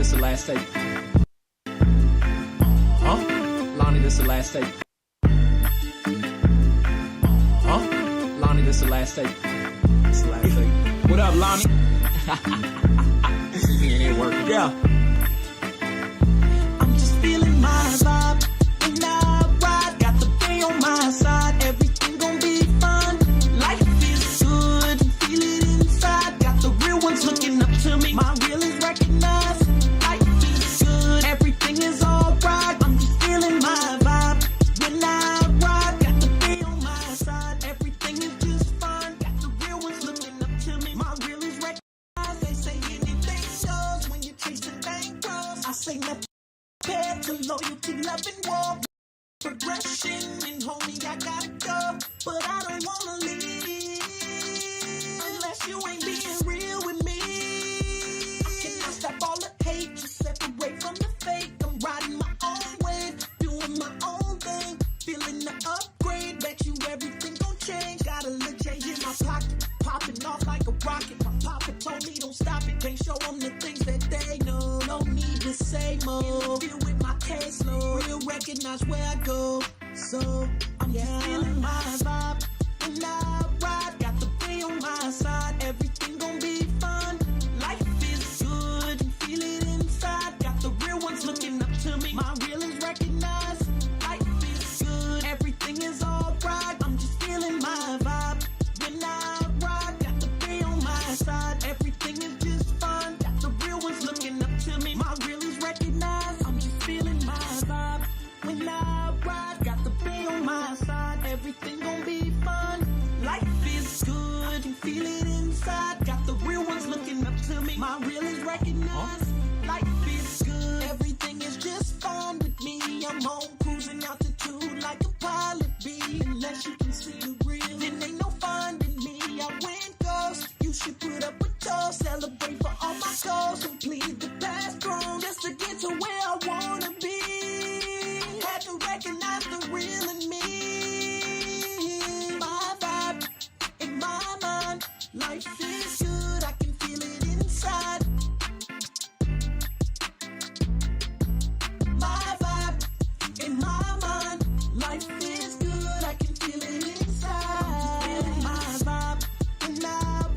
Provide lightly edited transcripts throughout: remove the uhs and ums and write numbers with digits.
this the last tape. Huh? Lonnie, this the last tape. Huh? Lonnie, this the last tape. This the last tape. What up, Lonnie? He ain't working. Yeah. I'm just feeling my vibe. When I ride, got the bay on my side. Everything gon' be fun. Life is good, feel it inside. Got the real ones looking up to me. My real is recognized. Life is good, everything is alright. I'm just feeling my vibe. When I ride, got the bay on my side. Everything is just fun. Got the real ones looking up to me. My real is recognized. They say anything goes when you're chasing bankrolls. I say nothing compared to loyalty, love, and war. Progression, and homie, I gotta go, but I don't wanna leave unless you ain't being real with me. I cannot stop all the hate, just separate from the fake. I'm riding my own wave, doing my own thing, feeling the upgrade. Bet you everything gon' change. Got a little change in my pocket, popping off like a rocket. My papa told me don't stop it, can't show them the things that they know. No need to say more. Interview with my case load, real recognize where I go. So I'm just feeling my vibe. When I ride, got the bay on my side. Everything gon' be fun. Life is good, and feel it inside. Got the real ones looking up to me. My real is recognized. Life is good, everything is alright. I'm just feeling my vibe. When I ride, got the bay on my side. Everything is just fun. Got the real ones looking up to me. My real is recognized. I'm just feeling my vibe. When I ride, got the bay on my side. Everything gon' be fun. Life is good, and feel it inside. Got the real ones looking up to me. My real is recognized. Life is good, everything is just fun with me. I'm home cruising altitude like a pilot bee. Unless you can see the real, then ain't no fun with me. I went ghost. You should put up a toast, celebrate for all my goals, complete the past grown just to get to where I wanna be. Had to recognize the real in me. My vibe in my mind. Life is good, I can feel it inside. My vibe in my mind. Life is good, I can feel it inside. My vibe when I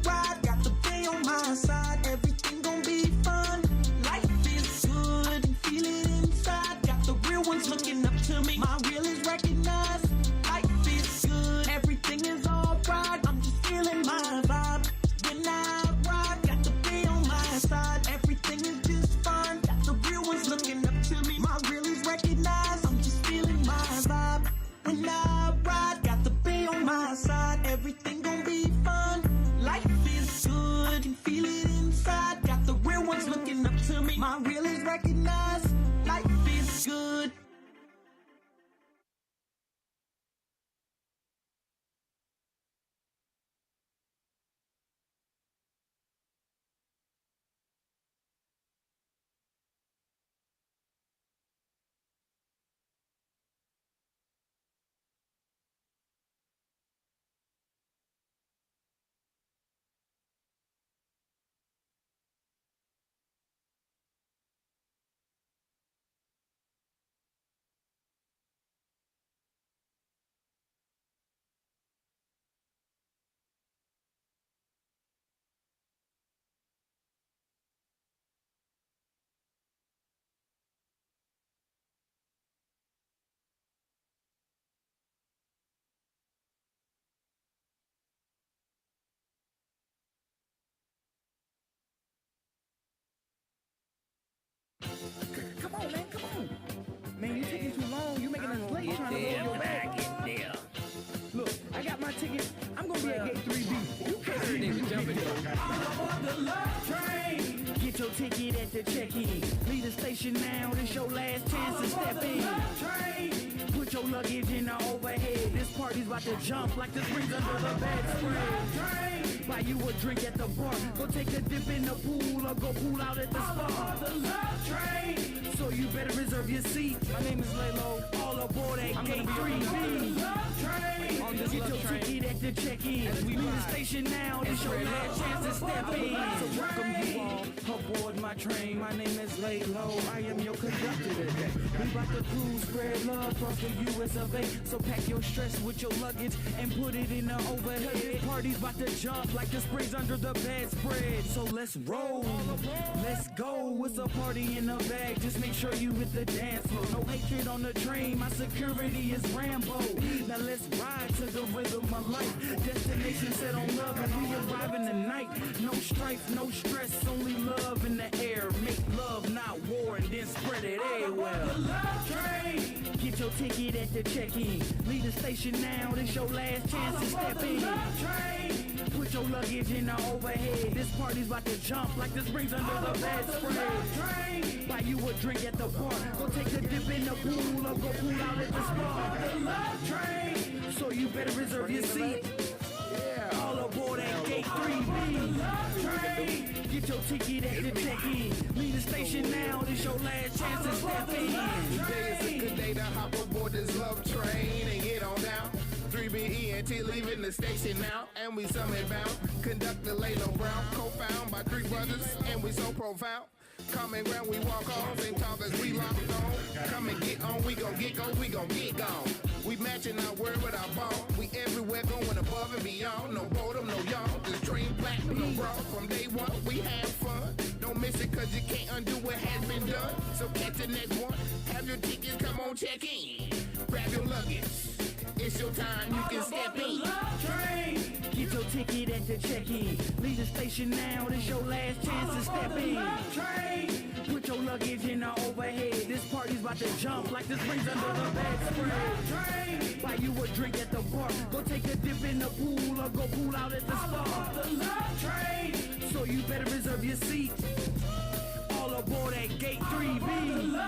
ride, got the bay on my side. Everything gon' be fun. Life is good, and feel it inside. Got the real ones looking up to me. My real is recognized. Life is good, everything is alright. I'm just feeling my vibe. When I ride, got the bay on my side. Everything is just fun. Got the real ones looking up to me. My real is recognized. I'm just feeling my vibe. When I ride, got the bay on my side. Everything gon' be fun. Life is good, can feel it inside. Got the real ones looking up to me. My real is recognized. Life is good. Come on, man, come on. Man, you taking too long. You making us late trying to roll your bag. Look, I got my ticket. I'm gonna be at gate 3B. You can't see me jumping. I'm on the love train. Get your ticket at the check-in. Leave the station now. This your last chance to step in. Put your luggage in the overhead. This party's about to jump like the springs under the bedspread. Buy you a drink at the bar. Go take a dip in the pool or go pool out at the spa. The love train. So you better reserve your seat. My name is Lalo. All aboard at gate 3B. Love train. On this Get your love train. ticket at the check-in. As we Leave the ride. station now. This your last chance to step in. So welcome you all aboard my train. My name is Lalo. I am your conductor today. We about to cruise, spread love across the US of A. So pack your stress with your luggage and put it in the overhead. Party's about to jump like the springs under the bedspread. So let's roll, let's go. It's a party in the bag. Just make sure you hit the dance floor. No hatred on the train. My security is Rambo. Now let's ride to the rhythm of life. Destination set on love and we arrive in the night. No strife, no stress, only love in the air. Make love, not war, and then spread it everywhere. The love train. Get your ticket at the check-in. Leave the station now. This your last chance to step in. Love train. Put your luggage in the overhead. This party's about to jump like the springs under the bedspread. Buy you a drink at the bar. Go take a dip in the pool or go pool out at the spa. The love train. So you better reserve your seat. All aboard at gate 3B. Love train. Get your ticket at the check-in. Leave the station now. This your last chance to step in. Today is a good day to hop aboard this love train and get on down. 3B ENT leaving the station now, and we summit bound. Conductor Lalo Brown, co-found by three brothers, and we so profound. Common ground we walk on, same talk as we locked on. Come and get on, we gon' get gone, we gon' get gone. We matching our word with our ball. We everywhere going above and beyond. No boredom, no y'all. This train platinum, no bra. From day one, we have fun. Don't miss it cause you can't undo what has been done. So catch the next one. Have your tickets, come on, check in. Grab your luggage. It's your time, you can step in. Get your ticket at the check-in. Leave the station now. This your last chance to step in. Put your luggage in the overhead. This party's about to jump like the springs under the bedspread. Buy you a drink at the bar. Go take a dip in the pool or go pool out at the spa. So you better reserve your seat. All aboard at gate 3B.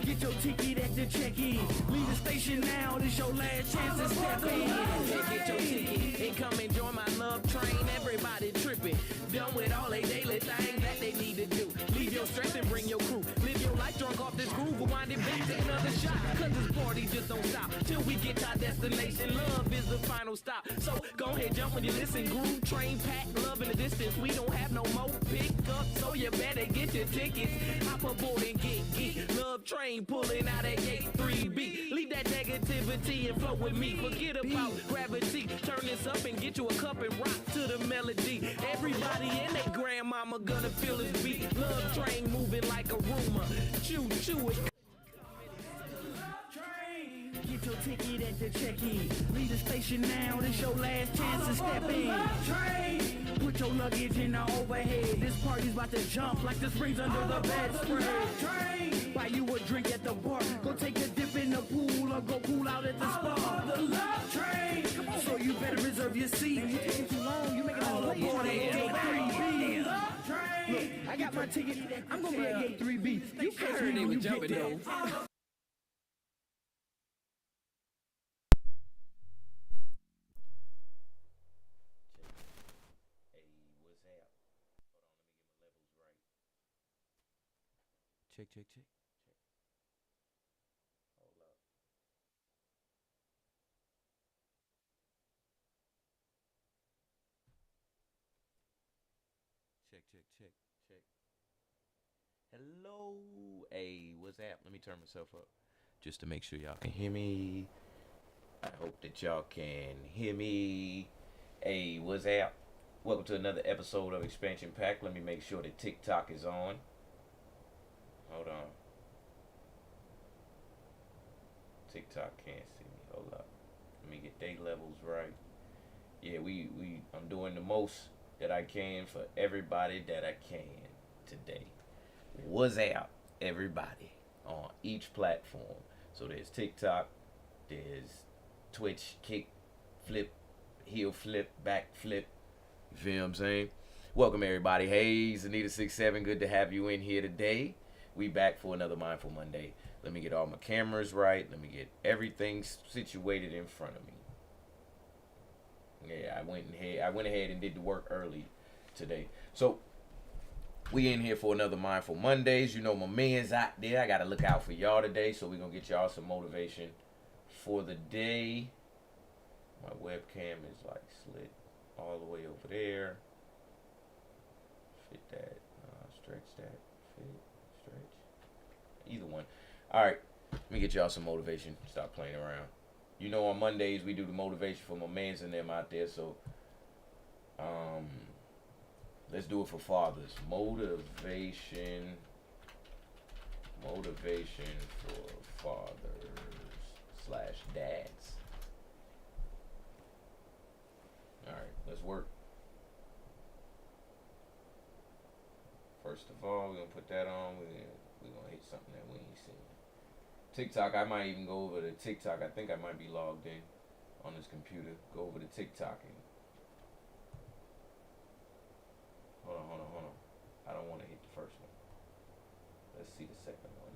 Get your ticket at the check-in. Leave the station now. This your last chance to step in. Hey, get your ticket and come and join my love train. Everybody tripping, done with all they daily things that they need to do. Leave your stress and bring your crew. Live your life drunk off this groove, but wind it back to another shot. Cause this party just don't stop till we get to our destination. Love is the final stop. So go ahead, jump when you listen. Groove train pack, love in the distance. We don't have no more pickup, so you better get your tickets. Hop aboard and get love train pulling out at gate 3B. Leave that negativity and flow with me. Forget about gravity. Turn this up and get you a cup and rock to the melody. Everybody and their grandmama gonna feel this beat. Love train moving like a rumor. Choo choo it. Get your ticket at the check-in. Leave the station now. This your last chance to step in. Put your luggage in the overhead. This party's about to jump like the springs under the bedspread. Buy you a drink at the bar. Go take a dip in the pool or go pool out at the spa. So you better reserve your seat. Man, you taking too long. You making all aboard at gate 3B. Look, I got my ticket. I'm gonna be at gate 3B. You catch me heard they when were you jumping get there. though. Hey, what's up? Hold on, let me get my levels right. Check. Hold up. Check. Hello. Hey, what's up? Let me turn myself up just to make sure y'all can hear me. I hope that y'all can hear me. Hey, what's up? Welcome to another episode of Expansion Pack. Let me make sure that TikTok is on. Hold on. TikTok can't see me. Hold up. Let me get day levels right. Yeah, I'm doing the most that I can for everybody that I can today. What's up, everybody, on each platform. So there's TikTok, there's Twitch, kick, flip, heel flip, back flip. You feel what I'm saying? Welcome, everybody. Hey, Zanita67, good to have you in here today. We back for another Mindful Monday. Let me get all my cameras right. Let me get everything situated in front of me. Yeah, I went ahead and did the work early today. So we in here for another Mindful Mondays. You know my man's out there. I gotta look out for y'all today, so we're gonna get y'all some motivation for the day. My webcam is like slid all the way over there. Fit that, stretch that, fit, stretch. Either one. Alright, let me get y'all some motivation. Stop playing around. You know on Mondays we do the motivation for my mans and them out there, so let's do it for fathers. Motivation for fathers / dads. Alright, let's work. First of all, we're gonna put that on. We're gonna hit something that we ain't seen. TikTok, I might even go over to TikTok. I think I might be logged in on this computer. Go over to TikTok and hold on. I don't want to hit the first one. Let's see the second one.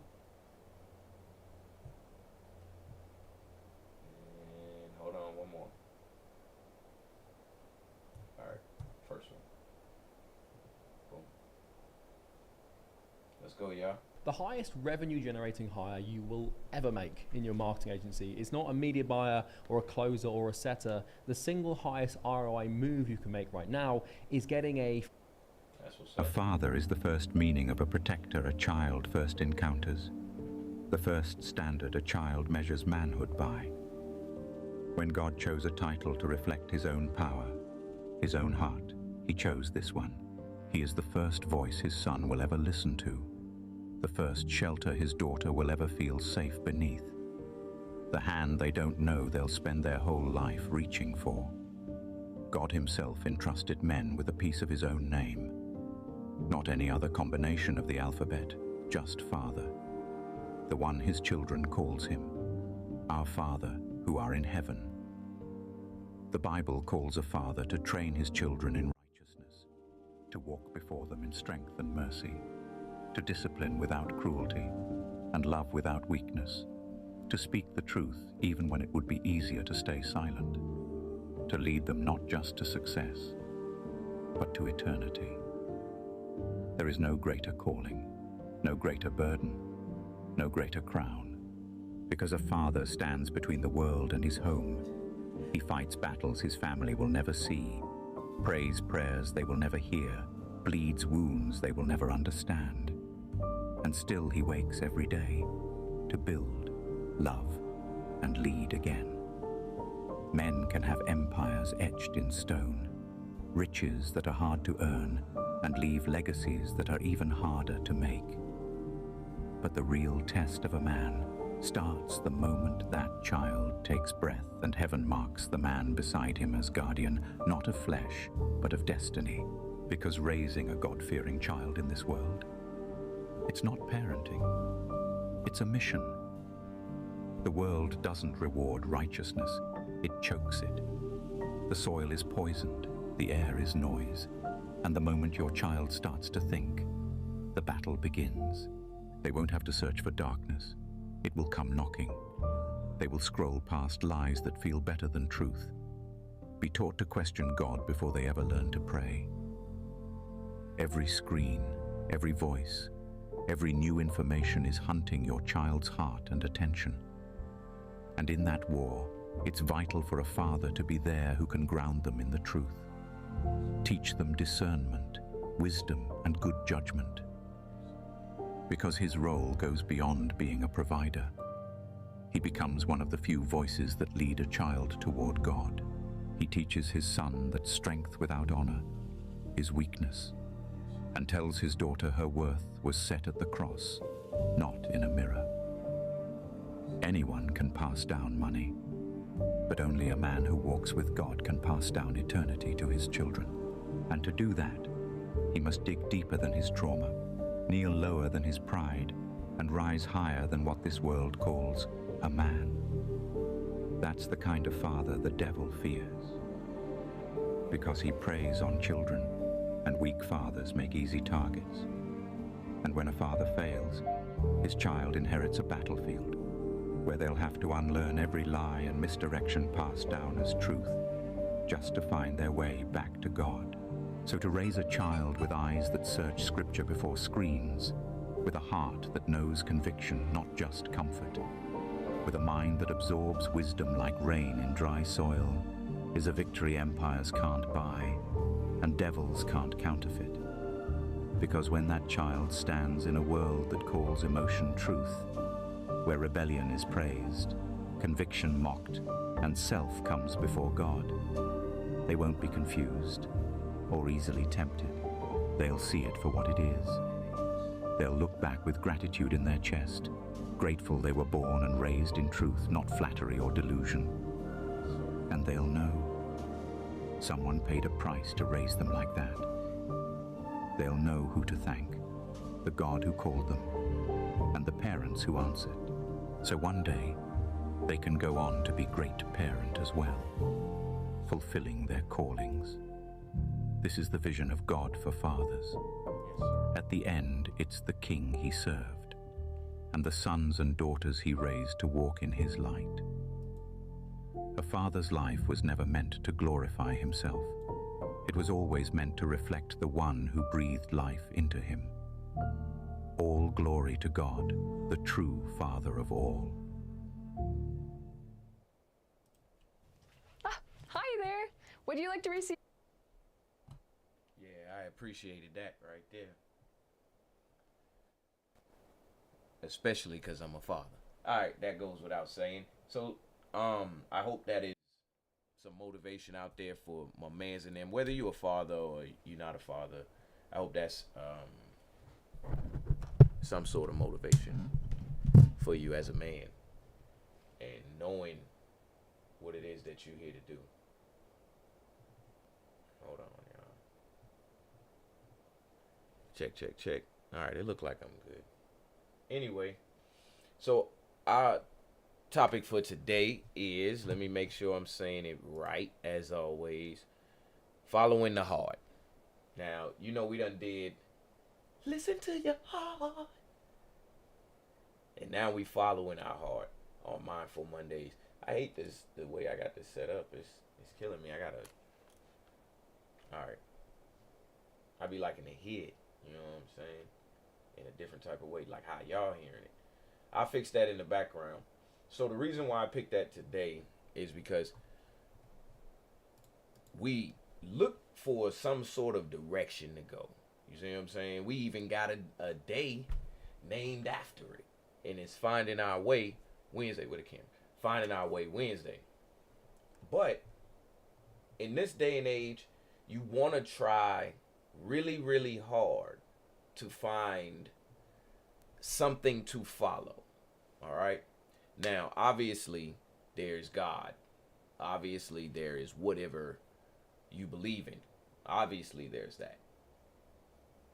And hold on, one more. Alright, first one. Boom. Let's go, y'all. The highest revenue generating hire you will ever make in your marketing agency is not a media buyer or a closer or a setter. The single highest ROI move you can make right now is getting a father is the first meaning of a protector a child first encounters, the first standard a child measures manhood by. When God chose a title to reflect his own power, his own heart, he chose this one. He is the first voice his son will ever listen to, the first shelter his daughter will ever feel safe beneath, the hand they don't know they'll spend their whole life reaching for. God himself entrusted men with a piece of his own name. Not any other combination of the alphabet, just Father, the one his children calls him, our Father who are in heaven. The Bible calls a father to train his children in righteousness, to walk before them in strength and mercy, to discipline without cruelty, and love without weakness, to speak the truth even when it would be easier to stay silent, to lead them not just to success, but to eternity. There is no greater calling, no greater burden, no greater crown, because a father stands between the world and his home. He fights battles his family will never see, prays prayers they will never hear, bleeds wounds they will never understand. And still he wakes every day to build, love, and lead again. Men can have empires etched in stone, riches that are hard to earn, and leave legacies that are even harder to make. But the real test of a man starts the moment that child takes breath and heaven marks the man beside him as guardian, not of flesh, but of destiny. Because raising a God-fearing child in this world, it's not parenting, it's a mission. The world doesn't reward righteousness, it chokes it. The soil is poisoned, the air is noise, and the moment your child starts to think, the battle begins. They won't have to search for darkness. It will come knocking. They will scroll past lies that feel better than truth. Be taught to question God before they ever learn to pray. Every screen, every voice, every new information is hunting your child's heart and attention. And in that war, it's vital for a father to be there who can ground them in the truth. Teach them discernment, wisdom, and good judgment. Because his role goes beyond being a provider. He becomes one of the few voices that lead a child toward God. He teaches his son that strength without honor is weakness, and tells his daughter her worth was set at the cross, not in a mirror. Anyone can pass down money, but only a man who walks with God can pass down eternity to his children. And to do that, he must dig deeper than his trauma, kneel lower than his pride, and rise higher than what this world calls a man. That's the kind of father the devil fears, because he preys on children, and weak fathers make easy targets. And when a father fails, his child inherits a battlefield where they'll have to unlearn every lie and misdirection passed down as truth. just to find their way back to God. So to raise a child with eyes that search Scripture before screens, with a heart that knows conviction, not just comfort, with a mind that absorbs wisdom like rain in dry soil, is a victory empires can't buy and devils can't counterfeit. Because when that child stands in a world that calls emotion truth, where rebellion is praised, conviction mocked, and self comes before God, they won't be confused or easily tempted. They'll see it for what it is. They'll look back with gratitude in their chest, grateful they were born and raised in truth, not flattery or delusion. And they'll know someone paid a price to raise them like that. They'll know who to thank, the God who called them, and the parents who answered. So one day, they can go on to be great parent as well, fulfilling their callings. This is the vision of God for fathers. At the end, it's the king he served, and the sons and daughters he raised to walk in his light. A father's life was never meant to glorify himself. It was always meant to reflect the one who breathed life into him. All glory to God, the true Father of all. Hi there. Would you like to receive? Yeah, I appreciated that right there. Especially because I'm a father. All right, that goes without saying. So, I hope that is some motivation out there for my mans and them. Whether you're a father or you're not a father, I hope that's some sort of motivation for you as a man, and knowing what it is that you're here to do. Hold on, y'all. Check. All right, it look like I'm good. Anyway, so our topic for today is, let me make sure I'm saying it right as always, following the heart. Now, you know we done did listen to your heart, and now we following our heart on Mindful Mondays. I hate this, the way I got this set up. It's killing me. All right, I be liking to hear it, you know what I'm saying, in a different type of way, like how y'all hearing it. I'll fix that in the background. So the reason why I picked that today is because we look for some sort of direction to go. You see what I'm saying? We even got a day named after it, and it's Finding Our Way Wednesday with a camera. Finding Our Way Wednesday. But in this day and age, you want to try really, really hard to find something to follow. All right? Now, obviously, there's God. Obviously, there is whatever you believe in. Obviously, there's that.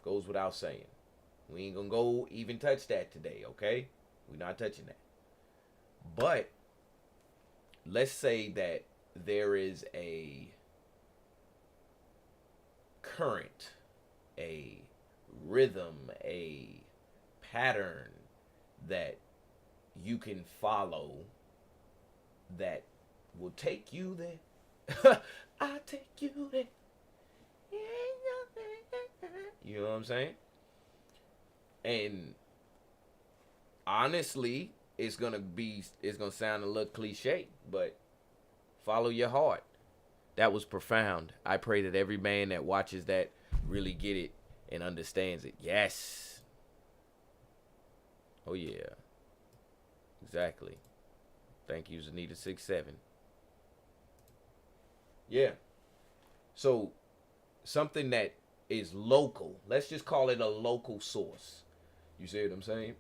Goes without saying. We ain't gonna go even touch that today, okay? We're not touching that. But let's say that there is a current, a rhythm, a pattern that you can follow that will take you there. I'll take you there. You know what I'm saying? And honestly, it's gonna sound a little cliche, but follow your heart. That was profound. I pray that every man that watches that really get it and understands it. Yes. Oh yeah. Exactly. Thank you, Zanita67. Yeah. So, something that is local. Let's just call it a local source. You see what I'm saying?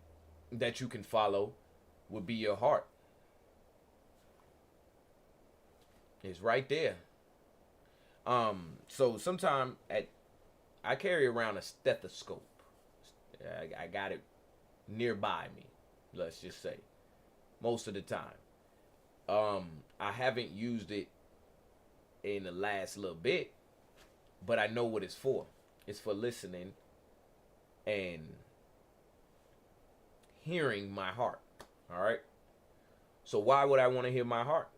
That you can follow would be your heart. It's right there. So sometime I carry around a stethoscope. I got it nearby me, let's just say, most of the time. I haven't used it in the last little bit, but I know what it's for. It's for listening and hearing my heart. All right. So why would I want to hear my heart?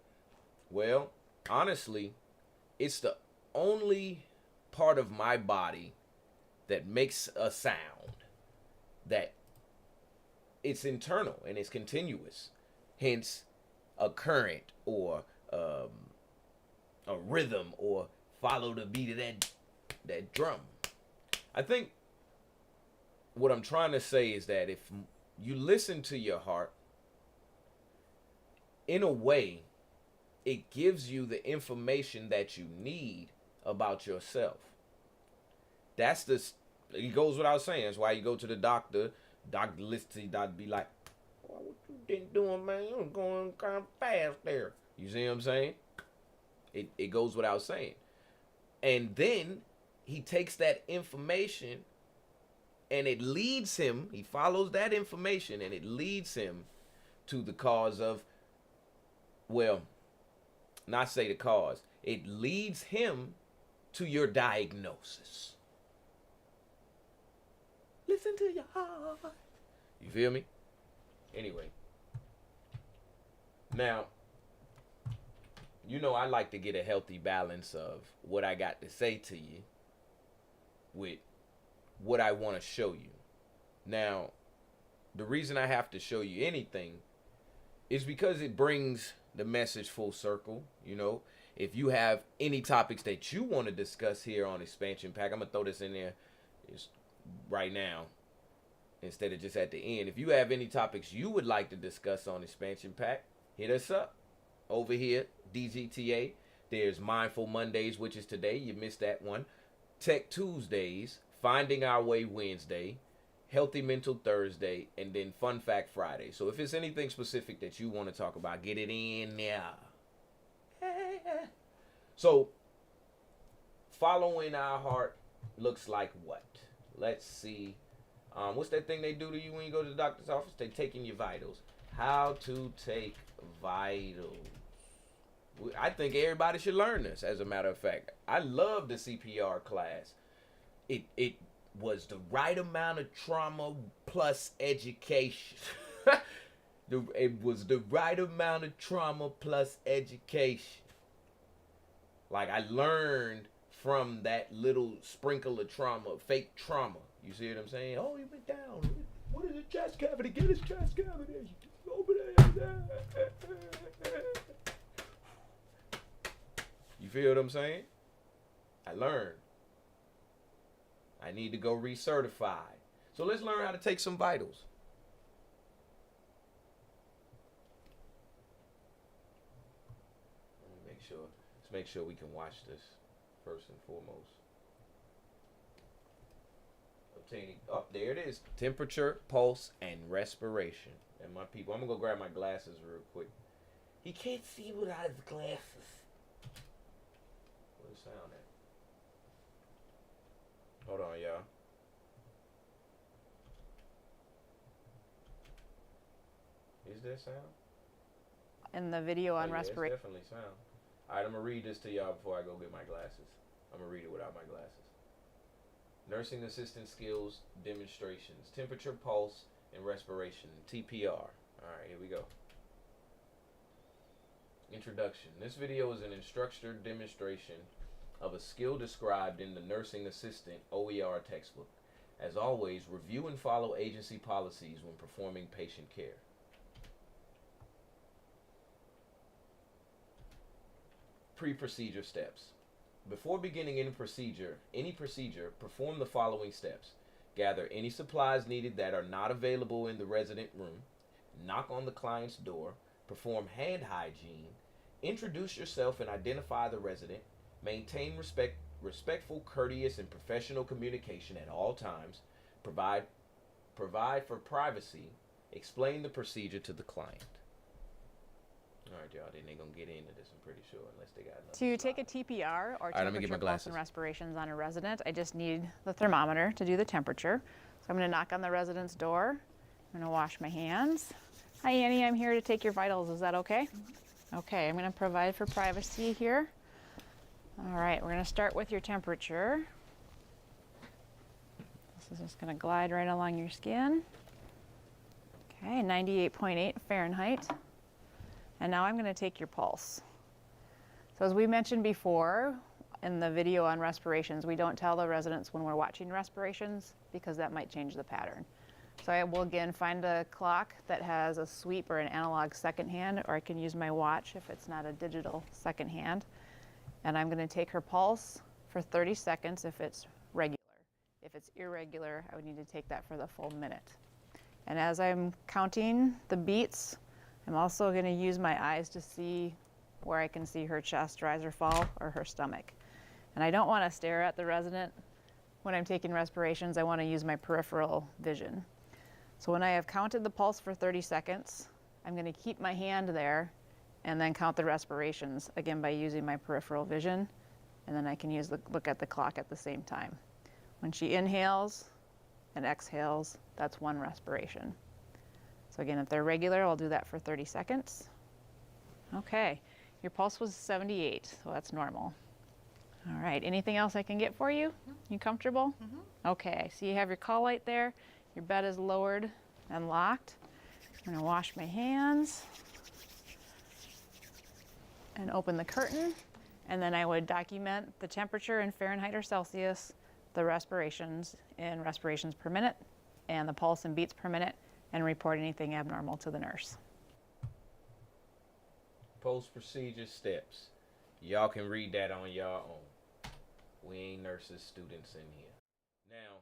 Well, honestly, it's the only part of my body that makes a sound that it's internal and it's continuous. Hence, a current or a rhythm or follow the beat of that drum. I think what I'm trying to say is that if you listen to your heart, in a way, it gives you the information that you need about yourself. That's the, it goes without saying. That's why you go to the doctor. Doctor listens to you, doctor be like, oh, what you been doing, man? You're going kind of fast there. You see what I'm saying? It goes without saying. And then he takes that information and it leads him, he follows that information and it leads him to the cause of, well, not say the cause, it leads him to your diagnosis. Listen to your heart. You feel me? Anyway. Now, you know I like to get a healthy balance of what I got to say to you with what I want to show you. Now, the reason I have to show you anything is because it brings the message full circle. You know, if you have any topics that you want to discuss here on Expansion Pack, I'm going to throw this in there right now instead of just at the end. If you have any topics you would like to discuss on Expansion Pack, hit us up over here, DGTA. There's Mindful Mondays, which is today. You missed that one. Tech Tuesdays, Finding Our Way Wednesday, Healthy Mental Thursday, and then Fun Fact Friday. So if it's anything specific that you want to talk about, get it in there. So, following our heart looks like what? Let's see. What's that thing they do to you when you go to the doctor's office? They taking your vitals. How to take vitals. I think everybody should learn this, as a matter of fact. I love the CPR class. It was the right amount of trauma plus education. It was the right amount of trauma plus education. Like, I learned from that little sprinkle of trauma, fake trauma. You see what I'm saying? Oh, he went down. What is his chest cavity? Get his chest cavity. Over there. You feel what I'm saying? I learned. I need to go recertify. So let's learn how to take some vitals. Let's make sure we can watch this first and foremost. Obtaining, oh, there it is. Temperature, pulse, and respiration. And my people, I'm gonna go grab my glasses real quick. He can't see without his glasses. Where's the sound at? Hold on, y'all. Is there sound? In the video on respiration. It's definitely sound. All right, I'm going to read this to y'all before I go get my glasses. I'm going to read it without my glasses. Nursing assistant skills demonstrations. Temperature, pulse, and respiration. TPR. All right, here we go. Introduction. This video is an instructor demonstration of a skill described in the nursing assistant OER textbook. As always, review and follow agency policies when performing patient care. Pre-procedure steps. Before beginning any procedure, perform the following steps. Gather any supplies needed that are not available in the resident room. Knock on the client's door. Perform hand hygiene. Introduce yourself and identify the resident. Maintain respectful, courteous, and professional communication at all times. Provide for privacy. Explain the procedure to the client. All right, y'all. Then they're going to get into this, I'm pretty sure, unless they got enough. To take a TPR or let me get my temperature, pulse, glasses. and respirations on a resident, I just need the thermometer to do the temperature. So I'm going to knock on the resident's door. I'm going to wash my hands. Hi, Annie. I'm here to take your vitals. Is that okay? Okay. I'm going to provide for privacy here. All right. We're going to start with your temperature. This is just going to glide right along your skin. Okay. 98.8 Fahrenheit. And now I'm going to take your pulse. So as we mentioned before in the video on respirations, we don't tell the residents when we're watching respirations because that might change the pattern. So I will again find a clock that has a sweep or an analog second hand, or I can use my watch if it's not a digital second hand. And I'm going to take her pulse for 30 seconds if it's regular. If it's irregular, I would need to take that for the full minute. And as I'm counting the beats, I'm also going to use my eyes to see where I can see her chest rise or fall or her stomach. And I don't want to stare at the resident when I'm taking respirations. I want to use my peripheral vision. So when I have counted the pulse for 30 seconds, I'm going to keep my hand there and then count the respirations, again by using my peripheral vision. And then I can look at the clock at the same time. When she inhales and exhales, that's one respiration. So again, if they're regular, I'll do that for 30 seconds. Okay, your pulse was 78, so that's normal. All right, anything else I can get for you? You comfortable? Okay, so you have your call light there. Your bed is lowered and locked. I'm gonna wash my hands and open the curtain. And then I would document the temperature in Fahrenheit or Celsius, the respirations in respirations per minute, and the pulse in beats per minute, and report anything abnormal to the nurse. Post-procedure steps. Y'all can read that on your own. We ain't nurses, students in here. Now,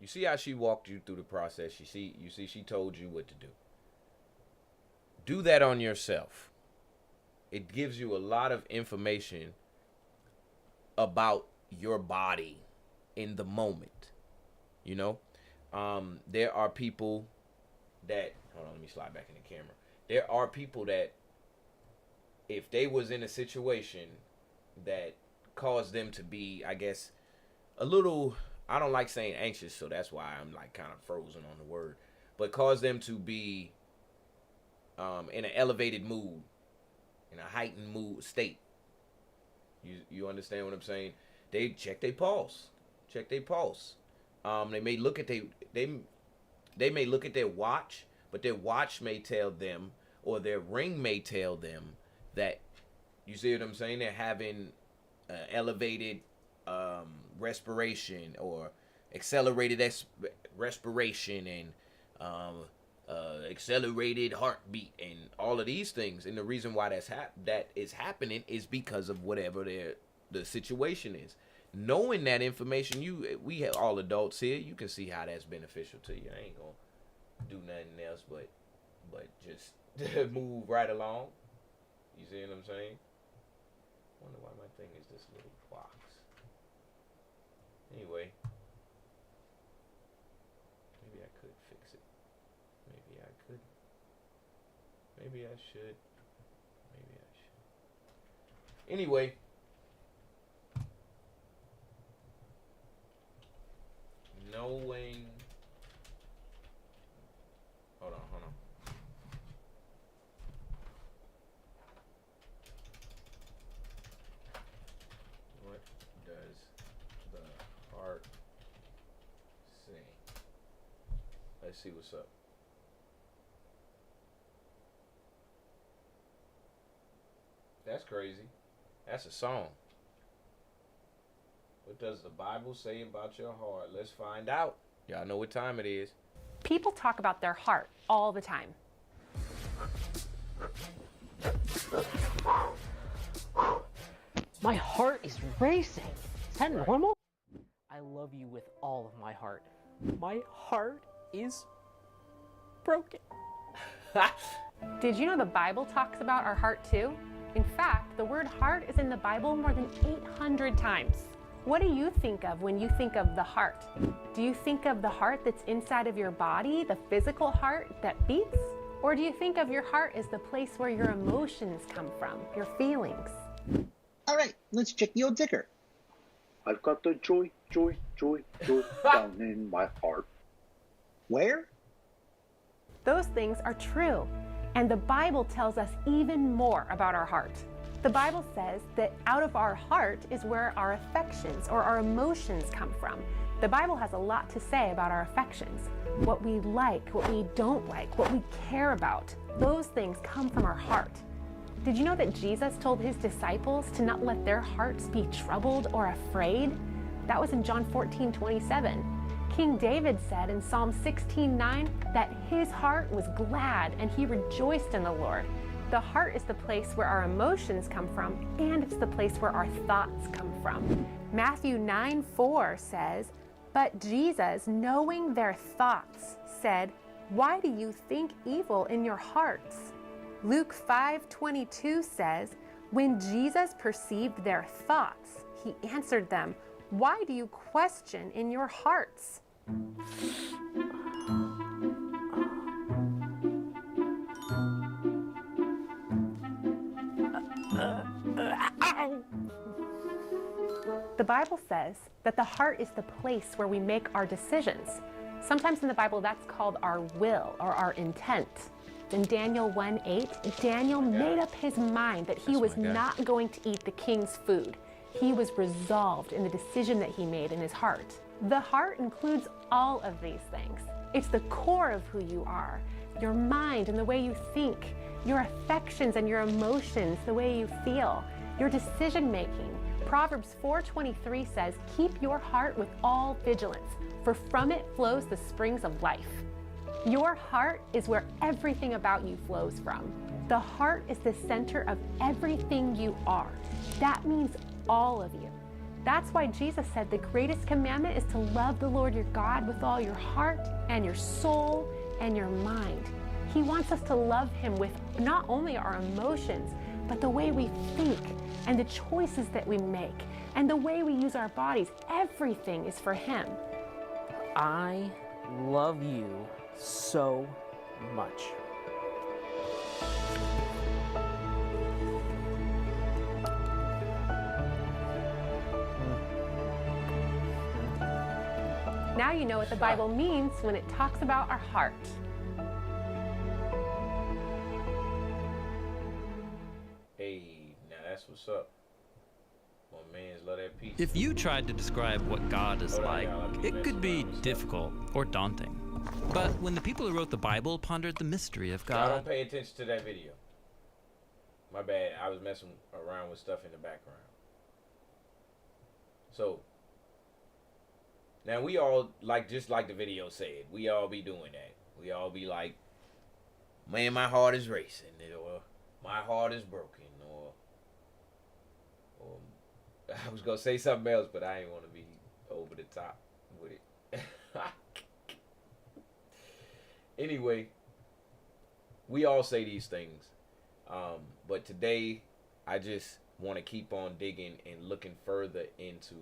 you see how she walked you through the process. You see she told you what to do. Do that on yourself. It gives you a lot of information about your body in the moment. You know, there are people that, hold on, let me slide back in the camera. There are people that if they was in a situation that caused them to be, I guess, a little, I don't like saying anxious, so that's why I'm like kind of frozen on the word, but caused them to be in an elevated mood, in a heightened mood state. You understand what I'm saying? They check their pulse. Check their pulse. They may look at they may look at their watch, but their watch may tell them, or their ring may tell them that, you see what I'm saying? They're having elevated respiration or accelerated respiration and accelerated heartbeat and all of these things. And the reason why that is happening is because of whatever the situation is. Knowing that information, we have all adults here. You can see how that's beneficial to you. I ain't gonna do nothing else but just move right along. You see what I'm saying? Wonder why my thing is this little box. Anyway, maybe I could fix it. Maybe I could. Maybe I should. Maybe I should. Anyway. Knowing. Hold on. What does the heart say? Let's see what's up. That's crazy. That's a song. What does the Bible say about your heart? Let's find out. Y'all know what time it is. People talk about their heart all the time. My heart is racing. Is that normal? I love you with all of my heart. My heart is broken. Did you know the Bible talks about our heart too? In fact, the word heart is in the Bible more than 800 times. What do you think of when you think of the heart? Do you think of the heart that's inside of your body, the physical heart that beats? Or do you think of your heart as the place where your emotions come from, your feelings? All right, let's check the old ticker. I've got the joy down in my heart. Where? Those things are true. And the Bible tells us even more about our heart. The Bible says that out of our heart is where our affections or our emotions come from. The Bible has a lot to say about our affections. What we like, what we don't like, what we care about. Those things come from our heart. Did you know that Jesus told his disciples to not let their hearts be troubled or afraid? That was in John 14:27. King David said in Psalm 16:9 that his heart was glad and he rejoiced in the Lord. The heart is the place where our emotions come from, and it's the place where our thoughts come from. Matthew 9:4 says, "But Jesus, knowing their thoughts, said, 'Why do you think evil in your hearts?'" Luke 5:22 says, "When Jesus perceived their thoughts, he answered them, 'Why do you question in your hearts?'" The Bible says that the heart is the place where we make our decisions. Sometimes in the Bible that's called our will or our intent. In Daniel 1:8, Daniel made up his mind that he was not going to eat the king's food. He was resolved in the decision that he made in his heart. The heart includes all of these things. It's the core of who you are, your mind and the way you think, your affections and your emotions, the way you feel, your decision making. Proverbs 4:23 says, "Keep your heart with all vigilance, for from it flows the springs of life." Your heart is where everything about you flows from. The heart is the center of everything you are. That means all of you. That's why Jesus said the greatest commandment is to love the Lord your God with all your heart and your soul and your mind. He wants us to love him with not only our emotions, but the way we think and the choices that we make and the way we use our bodies. Everything is for him. I love you so much. Now you know what the Bible means when it talks about our heart. Hey, now that's what's up. My man's love that piece. If you tried to describe what God is Hold on, like, y'all, I'll keep it could be messing around. difficult or daunting. But when the people who wrote the Bible pondered the mystery of Y'all God, don't pay attention to that video. My bad. I was messing around with stuff in the background. So now we all just like the video said, we all be doing that. We all be like, man, my heart is racing, or my heart is broken, or I was gonna say something else, but I ain't want to be over the top with it. Anyway, we all say these things, but today I just want to keep on digging and looking further into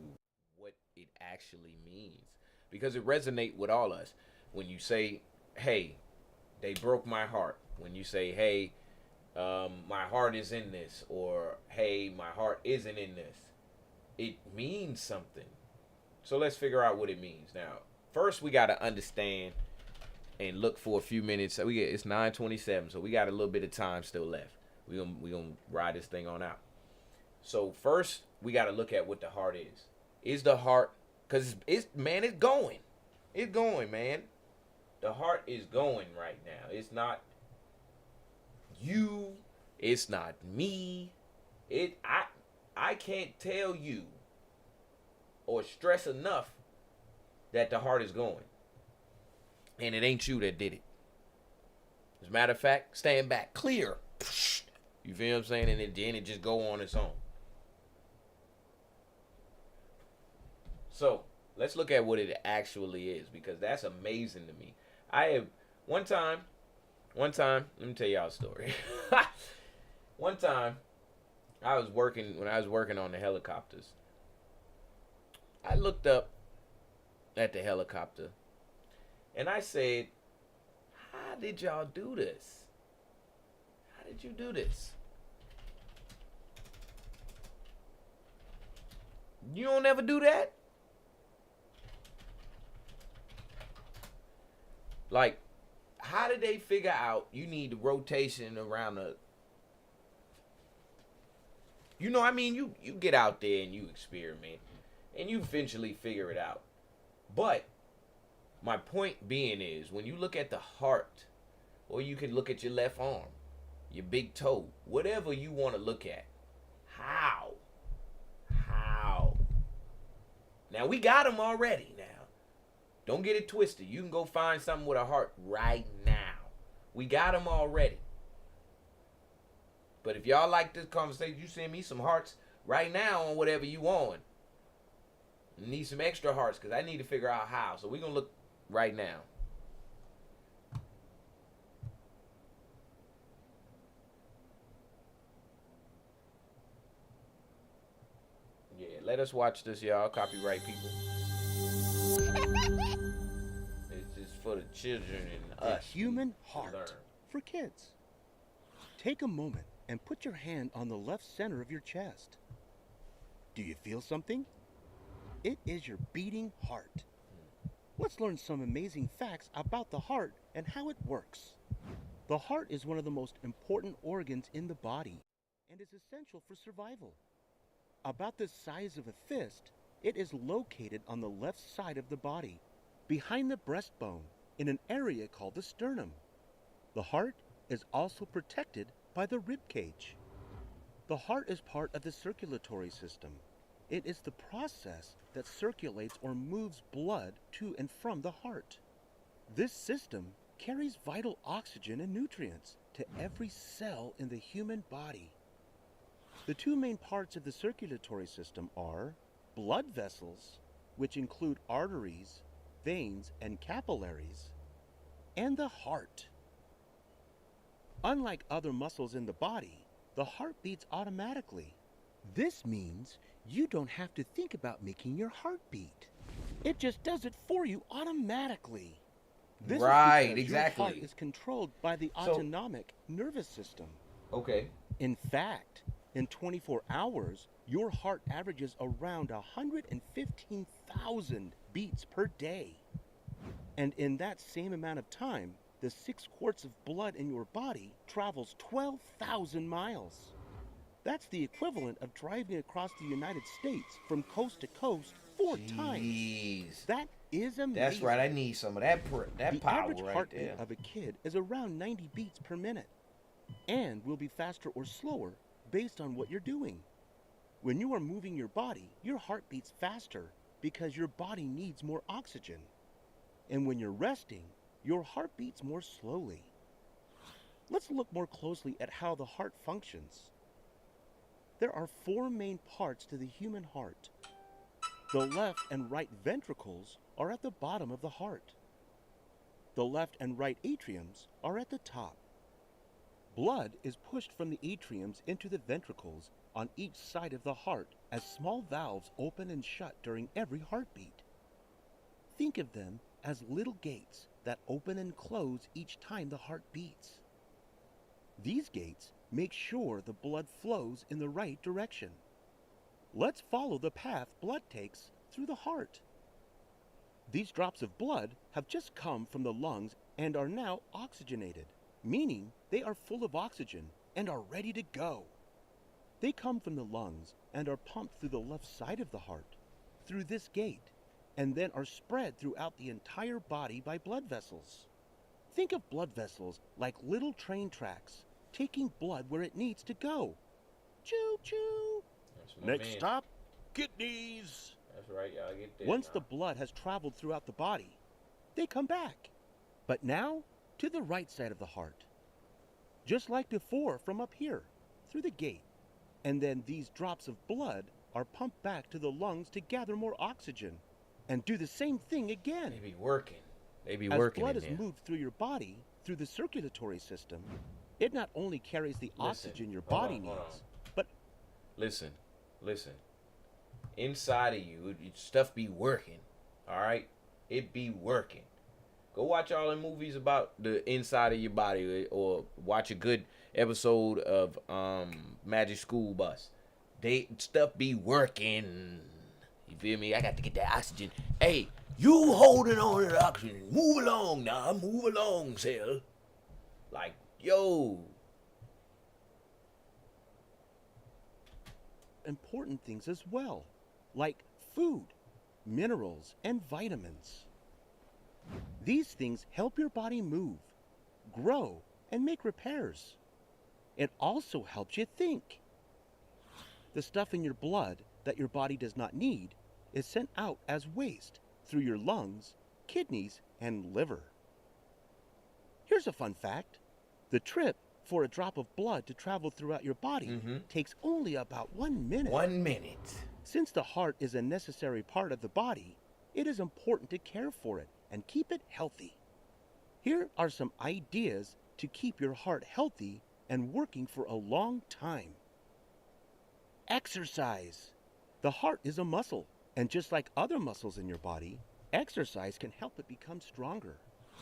what it actually means, because it resonates with all us. When you say, hey, they broke my heart. When you say, hey, my heart is in this, or hey, my heart isn't in this, it means something. So let's figure out what it means. Now, first we got to understand and look for a few minutes. It's 9:27, so we got a little bit of time still left. We gonna ride this thing on out. So first we got to look at what the heart is. Is the heart, because it's going. It's going, man. The heart is going right now. It's not you. It's not me. I can't tell you or stress enough that the heart is going. And it ain't you that did it. As a matter of fact, stand back, clear. You feel what I'm saying? And then it just go on its own. So let's look at what it actually is, because that's amazing to me. I have one time, let me tell y'all a story. One time, when I was working on the helicopters, I looked up at the helicopter and I said, how did y'all do this? How did you do this? You don't ever do that? Like, how did they figure out you need the rotation around the... You know, I mean, you get out there and you experiment and you eventually figure it out. But my point being is, when you look at the heart, or you can look at your left arm, your big toe, whatever you want to look at. How? Now, we got them already now. Don't get it twisted. You can go find something with a heart right now. We got them already. But if y'all like this conversation, you send me some hearts right now on whatever you want. You need some extra hearts because I need to figure out how. So we're going to look right now. Yeah, let us watch this, y'all. Copyright people. It's just for the children and The us. human to learn. heart for kids. Take a moment and put your hand on the left center of your chest. Do you feel something? It is your beating heart. Let's learn some amazing facts about the heart and how it works. The heart is one of the most important organs in the body and is essential for survival. About the size of a fist, it is located on the left side of the body, behind the breastbone, in an area called the sternum. The heart is also protected by the rib cage. The heart is part of the circulatory system. It is the process that circulates or moves blood to and from the heart. This system carries vital oxygen and nutrients to every cell in the human body. The two main parts of the circulatory system are blood vessels, which include arteries, veins, and capillaries, and the heart. Unlike other muscles in the body, the heart beats automatically. This means you don't have to think about making your heart beat. It just does it for you automatically. This Right, is because exactly. Your heart is controlled by the So- autonomic nervous system. Okay. In fact, in 24 hours, your heart averages around 115,000 beats per day. And in that same amount of time, the 6 quarts of blood in your body travels 12,000 miles. That's the equivalent of driving across the United States from coast to coast 4 times. That is amazing. That's right. I need some of that The power average right heartbeat there. of a kid is around 90 beats per minute and will be faster or slower based on what you're doing. When you are moving your body, your heart beats faster because your body needs more oxygen. And when you're resting, your heart beats more slowly. Let's look more closely at how the heart functions. There are 4 main parts to the human heart. The left and right ventricles are at the bottom of the heart. The left and right atriums are at the top. Blood is pushed from the atriums into the ventricles on each side of the heart as small valves open and shut during every heartbeat. Think of them as little gates that open and close each time the heart beats. These gates make sure the blood flows in the right direction. Let's follow the path blood takes through the heart. These drops of blood have just come from the lungs and are now oxygenated, meaning they are full of oxygen and are ready to go. They come from the lungs and are pumped through the left side of the heart, through this gate, and then are spread throughout the entire body by blood vessels. Think of blood vessels like little train tracks, taking blood where it needs to go. Choo-choo! Next stop, kidneys. That's right, y'all get there. Once the blood has traveled throughout the body, they come back. But now, to the right side of the heart. Just like before from up here, through the gate. And then these drops of blood are pumped back to the lungs to gather more oxygen. And do the same thing again. They be working. They be As working blood in is there. moved through your body, through the circulatory system, it not only carries the oxygen your hold body on, hold needs, on. but Listen. Inside of you, stuff be working. All right? It be working. Go watch all the movies about the inside of your body, or watch a good episode of Magic School Bus. Stuff be working. You feel me? I got to get that oxygen. Hey, you holding on to the oxygen. Move along now. Move along, cell. Like, yo. important things as well, like food, minerals, and vitamins. These things help your body move, grow, and make repairs. It also helps you think. The stuff in your blood that your body does not need is sent out as waste through your lungs, kidneys, and liver. Here's a fun fact. The trip for a drop of blood to travel throughout your body takes only about 1 minute. 1 minute. Since the heart is a necessary part of the body, it is important to care for it and keep it healthy. Here are some ideas to keep your heart healthy and working for a long time. Exercise. The heart is a muscle, and just like other muscles in your body, exercise can help it become stronger.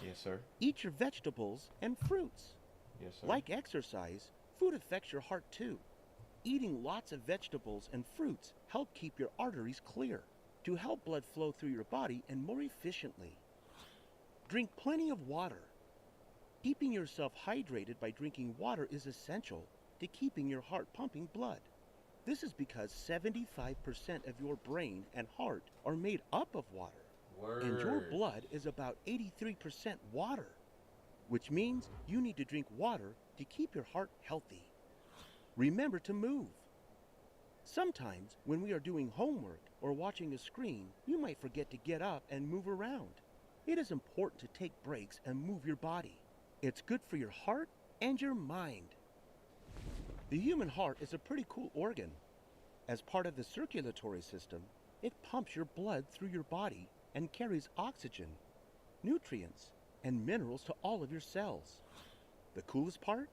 Yes, sir. Eat your vegetables and fruits. Yes, sir. Like exercise, food affects your heart too. Eating lots of vegetables and fruits help keep your arteries clear to help blood flow through your body and more efficiently. Drink plenty of water. Keeping yourself hydrated by drinking water is essential to keeping your heart pumping blood. This is because 75% of your brain and heart are made up of water. And your blood is about 83% water, which means you need to drink water to keep your heart healthy. Remember to move. Sometimes when we are doing homework or watching a screen, you might forget to get up and move around. It is important to take breaks and move your body. It's good for your heart and your mind. The human heart is a pretty cool organ. As part of the circulatory system, it pumps your blood through your body and carries oxygen, nutrients, and minerals to all of your cells. The coolest part?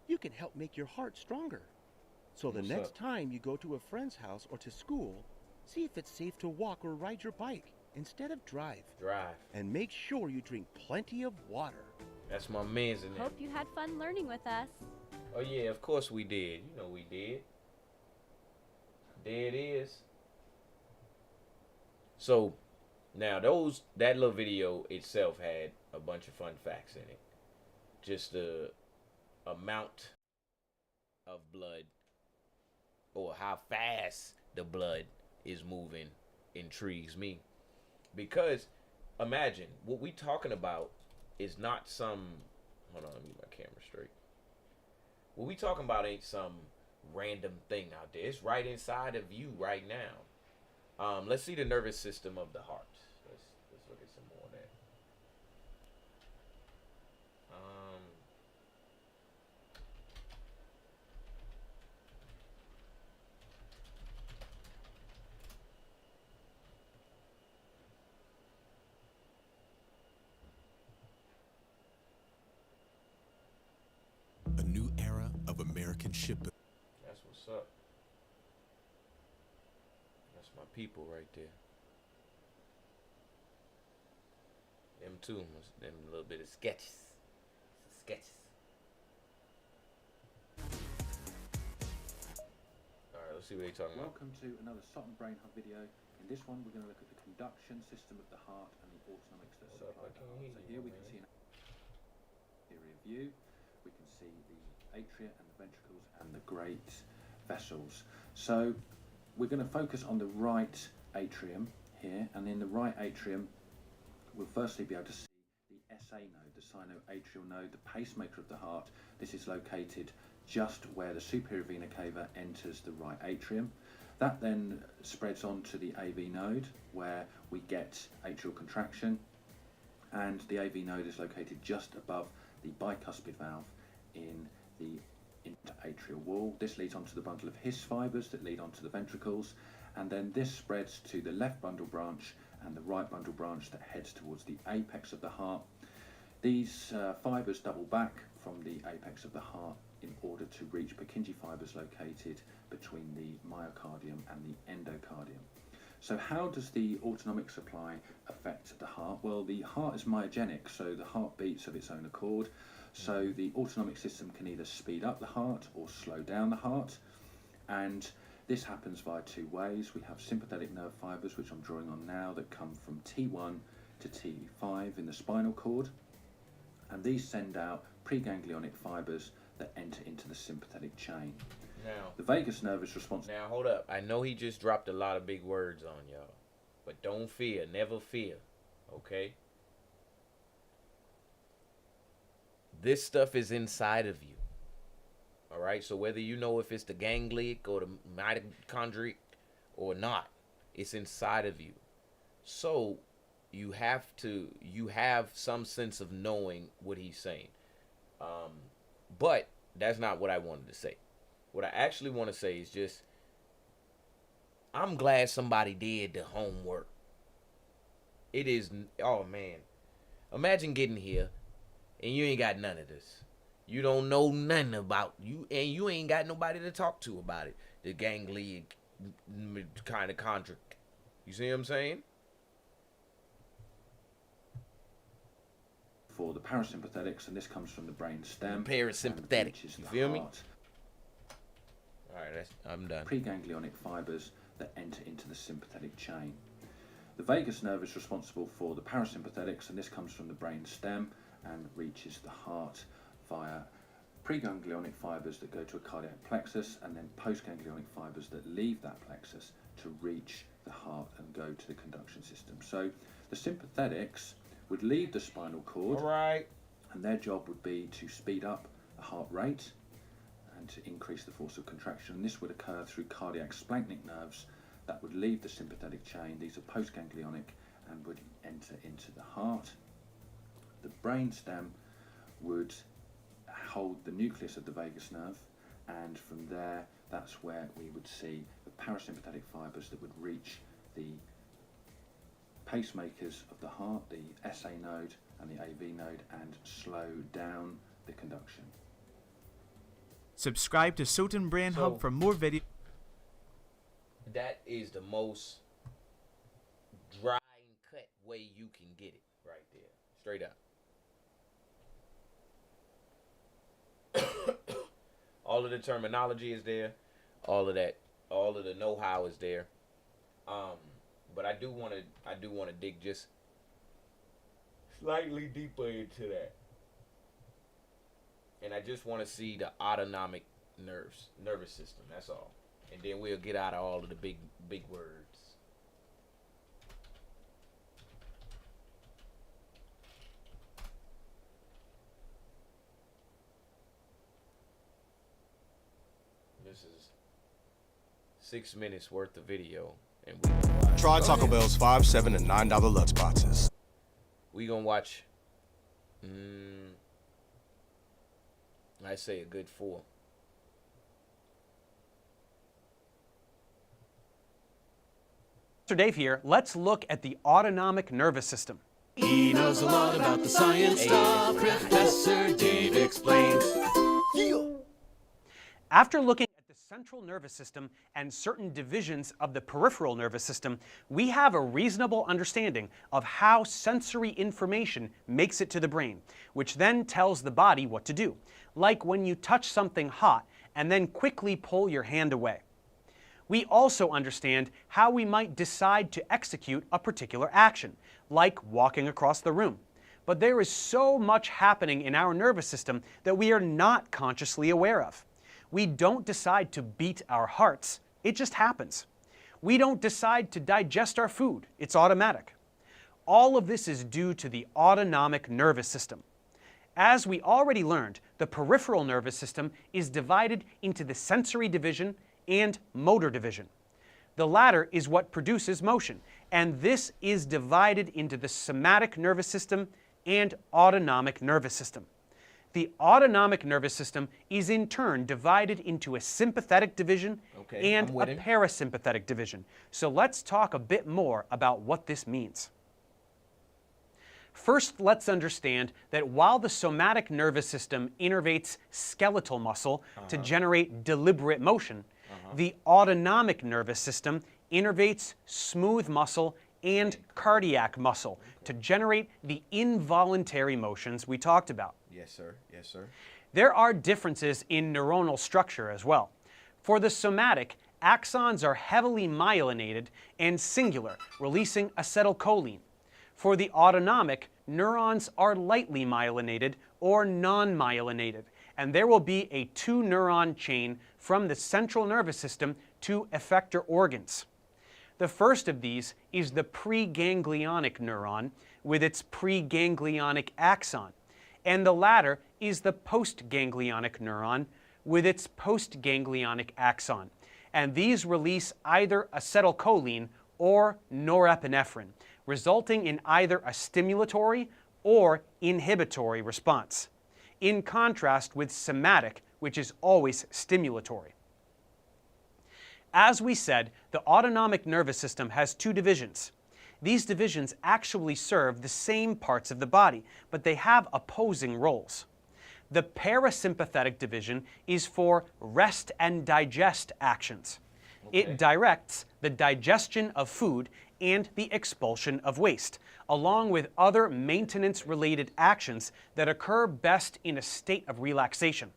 You can help make your heart stronger. So the next time you go to a friend's house or to school, see if it's safe to walk or ride your bike instead of drive. And make sure you drink plenty of water. That's my man's in there. Hope you had fun learning with us. Oh yeah, of course we did. You know we did. There it is. So now that little video itself had a bunch of fun facts in it. Just the amount of blood or how fast the blood is moving intrigues me. Because imagine what we talking about is not some, hold on, let me get my camera straight. What we talking about ain't some random thing out there. It's right inside of you right now. Let's see the nervous system of the heart. Let's look at some more of that. A new era of American shipbuilding. That's what's up. That's my people right there. Them too, them a little bit of sketches. Alright, let's see what they're talking about. Welcome to another Sot and Brain Hub video. In this one, we're going to look at the conduction system of the heart and the autonomics that supply the heart. So here we can see an anterior view. We can see the atria and the ventricles and the great vessels. So we're going to focus on the right atrium here, and in the right atrium we'll firstly be able to see the SA node, the sinoatrial node, the pacemaker of the heart. This is located just where the superior vena cava enters the right atrium. That then spreads on to the AV node, where we get atrial contraction, and the AV node is located just above the bicuspid valve in the interatrial wall. This leads onto the bundle of His fibres that lead onto the ventricles, and then this spreads to the left bundle branch and the right bundle branch that heads towards the apex of the heart. These fibres double back from the apex of the heart in order to reach Purkinje fibres located between the myocardium and the endocardium. So how does the autonomic supply affect the heart? Well, the heart is myogenic, so the heart beats of its own accord. So the autonomic system can either speed up the heart or slow down the heart. And this happens via two ways. We have sympathetic nerve fibres, which I'm drawing on now, that come from T1 to T5 in the spinal cord. And these send out preganglionic fibres that enter into the sympathetic chain. Now, the vagus nerve is responsible. Now, hold up. I know he just dropped a lot of big words on y'all. But don't fear. Never fear. Okay? This stuff is inside of you. All right, so whether you know if it's the ganglionic or the mitochondrial or not, it's inside of you. So you have some sense of knowing what he's saying. But that's not what I wanted to say. What I actually want to say is just, I'm glad somebody did the homework. It is, oh man. Imagine getting here and you ain't got none of this. You don't know nothing about you, and you ain't got nobody to talk to about it. The ganglionic kind of contract. You see what I'm saying? For the parasympathetics, and this comes from the brain stem. Parasympathetic. You feel me? All right, I'm done. Preganglionic fibers that enter into the sympathetic chain. The vagus nerve is responsible for the parasympathetics, and this comes from the brain stem and reaches the heart via preganglionic fibers that go to a cardiac plexus, and then postganglionic fibers that leave that plexus to reach the heart and go to the conduction system. So the sympathetics would leave the spinal cord, and their job would be to speed up the heart rate and to increase the force of contraction. And this would occur through cardiac splanchnic nerves that would leave the sympathetic chain. These are postganglionic and would enter into the heart. The brain stem would hold the nucleus of the vagus nerve, and from there, that's where we would see the parasympathetic fibers that would reach the pacemakers of the heart, the SA node and the AV node, and slow down the conduction. Subscribe to Sultan Brain Hub for more videos. That is the most dry and cut way you can get it right there. Straight up. All of the terminology is there. All of that. All of the know-how is there. But I do want to dig just slightly deeper into that. And I just want to see the autonomic nervous system. That's all. And then we'll get out of all of the big words. This is 6 minutes worth of video, and we try Taco Bell's $5, $7, and $9 Lux boxes. We gonna watch. I say a good 4. Mr. Dave here. Let's look at the autonomic nervous system. He knows a lot about the science stuff. Professor Dave explains. After looking at the central nervous system and certain divisions of the peripheral nervous system, we have a reasonable understanding of how sensory information makes it to the brain, which then tells the body what to do, like when you touch something hot and then quickly pull your hand away. We also understand how we might decide to execute a particular action, like walking across the room. But there is so much happening in our nervous system that we are not consciously aware of. We don't decide to beat our hearts, it just happens. We don't decide to digest our food, it's automatic. All of this is due to the autonomic nervous system. As we already learned, the peripheral nervous system is divided into the sensory division and motor division. The latter is what produces motion, and this is divided into the somatic nervous system and autonomic nervous system. The autonomic nervous system is in turn divided into a sympathetic division and a parasympathetic division. So let's talk a bit more about what this means. First, let's understand that while the somatic nervous system innervates skeletal muscle to generate deliberate motion, the autonomic nervous system innervates smooth muscle and cardiac muscle to generate the involuntary motions we talked about. Yes, sir. Yes, sir. There are differences in neuronal structure as well. For the somatic, axons are heavily myelinated and singular, releasing acetylcholine. For the autonomic, neurons are lightly myelinated or non-myelinated, and there will be a 2-neuron chain from the central nervous system to effector organs. The first of these is the preganglionic neuron with its preganglionic axon, and the latter is the postganglionic neuron with its postganglionic axon, and these release either acetylcholine or norepinephrine, resulting in either a stimulatory or inhibitory response, in contrast with somatic, which is always stimulatory. As we said, the autonomic nervous system has two divisions. These divisions actually serve the same parts of the body, but they have opposing roles. The parasympathetic division is for rest and digest actions. It directs the digestion of food and the expulsion of waste, along with other maintenance-related actions that occur best in a state of relaxation.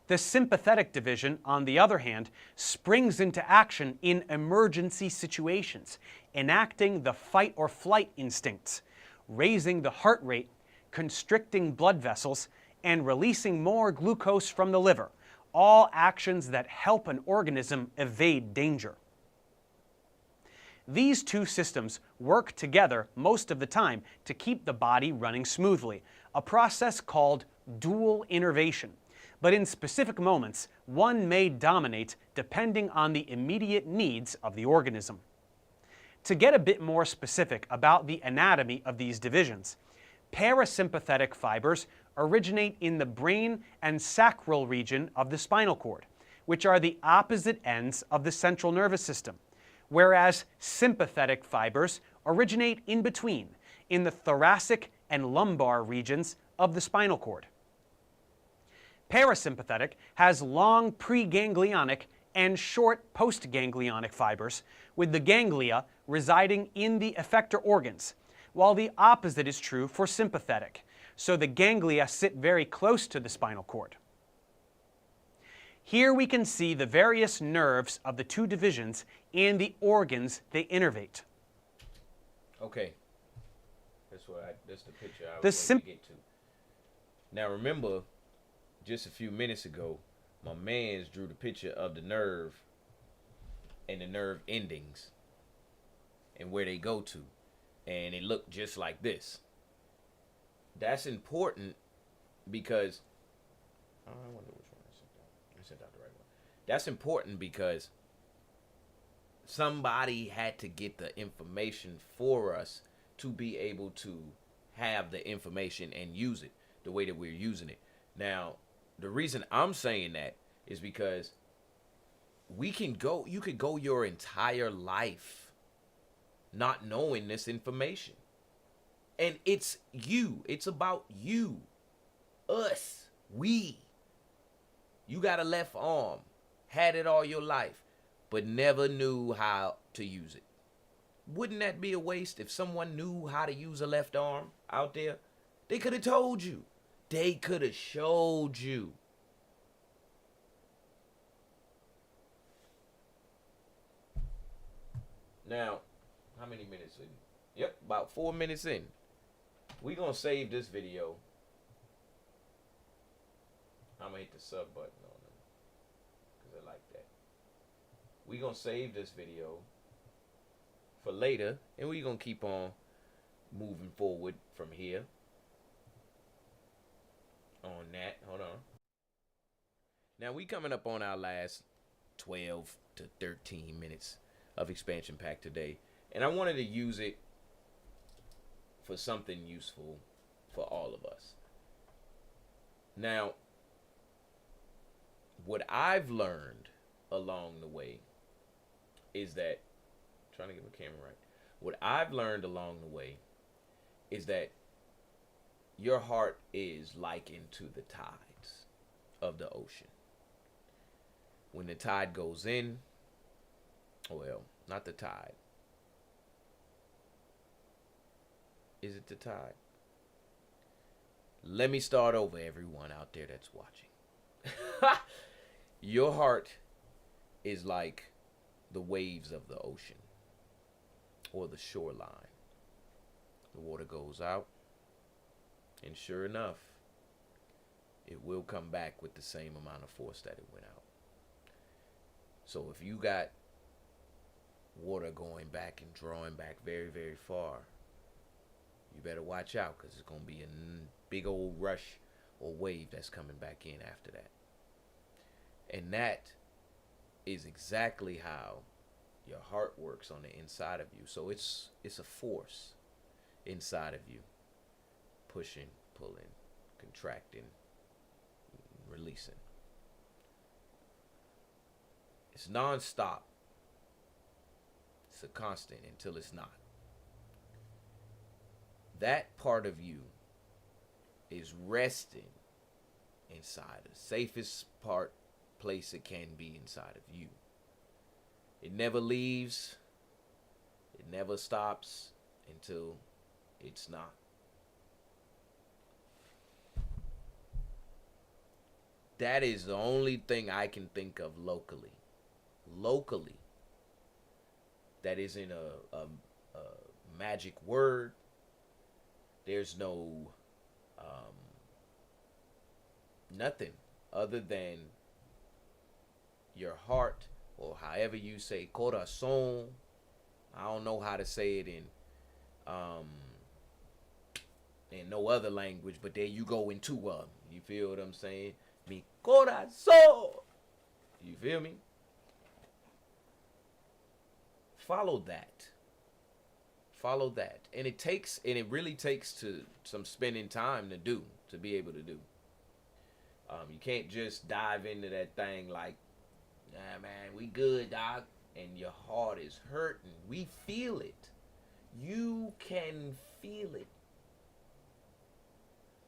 The sympathetic division, on the other hand, springs into action in emergency situations, enacting the fight or flight instincts, raising the heart rate, constricting blood vessels, and releasing more glucose from the liver, all actions that help an organism evade danger. These two systems work together most of the time to keep the body running smoothly, a process called dual innervation. But in specific moments, one may dominate depending on the immediate needs of the organism. To get a bit more specific about the anatomy of these divisions, parasympathetic fibers originate in the brain and sacral region of the spinal cord, which are the opposite ends of the central nervous system, whereas sympathetic fibers originate in between, in the thoracic and lumbar regions of the spinal cord. Parasympathetic has long preganglionic and short postganglionic fibers, with the ganglia residing in the effector organs, while the opposite is true for sympathetic, so the ganglia sit very close to the spinal cord. Here we can see the various nerves of the two divisions and the organs they innervate. Okay. That's the picture I was going to get to. Now remember, just a few minutes ago, my mans drew the picture of the nerve and the nerve endings and where they go to. And it looked just like this. That's important because I wonder which one I sent out the right one. That's important because somebody had to get the information for us to be able to have the information and use it the way that we're using it. Now, the reason I'm saying that is because you could go your entire life not knowing this information. And it's you. It's about you. Us. We. You got a left arm. Had it all your life. But never knew how to use it. Wouldn't that be a waste if someone knew how to use a left arm out there? They could have told you. They could have showed you. Now, how many minutes in? Yep, about 4 minutes in. We're going to save this video. I'm going to hit the sub button on them because I like that. We're going to save this video for later, and we're going to keep on moving forward from here. On that, hold on. Now we coming up on our last 12 to 13 minutes of expansion pack today, and I wanted to use it for something useful for all of us. Now, what I've learned along the way is that, trying to get my camera right, what I've learned along the way is that your heart is likened to the tides of the ocean. When the tide goes in, well, not the tide. Is it the tide? Let me start over, everyone out there that's watching. Your heart is like the waves of the ocean or the shoreline. The water goes out, and sure enough, it will come back with the same amount of force that it went out. So if you got water going back and drawing back very, very far, you better watch out, because it's going to be a big old rush or wave that's coming back in after that. And that is exactly how your heart works on the inside of you. So it's a force inside of you, pushing, pulling, contracting, releasing. It's non-stop. It's a constant until it's not. That part of you is resting inside the safest place it can be inside of you. It never leaves. It never stops until it's not. That is the only thing I can think of locally. That isn't a magic word. There's no nothing other than your heart, or however you say corazón. I don't know how to say it in no other language, but there you go into you feel what I'm saying? Mi corazón. You feel me? Follow that. And it really takes some spending time to be able to do. You can't just dive into that thing like, nah, man, we good, dog, and your heart is hurting. We feel it. You can feel it.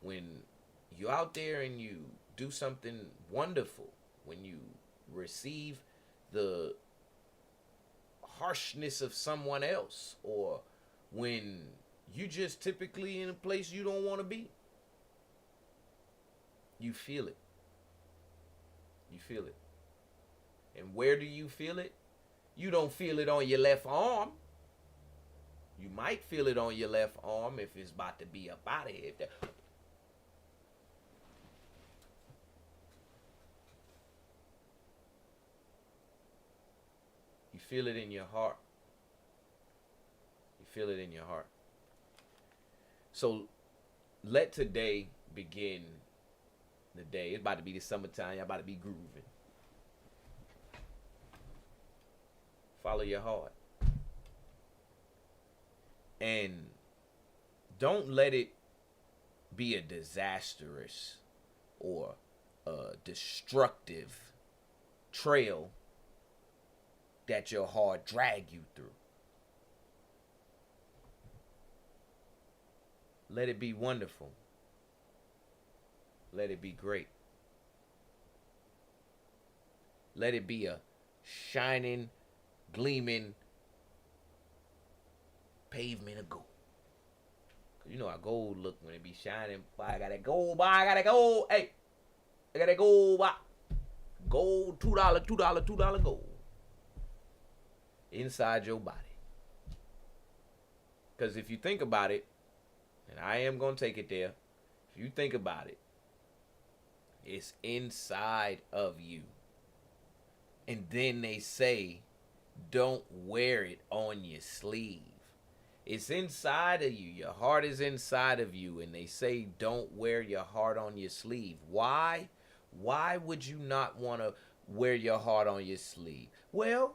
When you're out there and you do something wonderful, when you receive the harshness of someone else, or when you just typically in a place you don't want to be, you feel it. You feel it. And where do you feel it? You don't feel it on your left arm. You might feel it on your left arm if it's about to be up out of here. You feel it in your heart. You feel it in your heart. So let today begin the day. It's about to be the summertime. Y'all about to be grooving. Follow your heart. And don't let it be a disastrous or a destructive trail that your heart drag you through. Let it be wonderful. Let it be great. Let it be a shining, gleaming pavement of gold. Cause you know how gold look when it be shining. Boy, I got that gold. Boy, I got that gold. Hey, I got that gold. Boy. Gold, $2 gold inside your body. Because if you think about it, and I am going to take it there, if you think about it, it's inside of you. And then they say, don't wear it on your sleeve. It's inside of you. Your heart is inside of you. And they say, don't wear your heart on your sleeve. Why? Why would you not want to wear your heart on your sleeve? Well,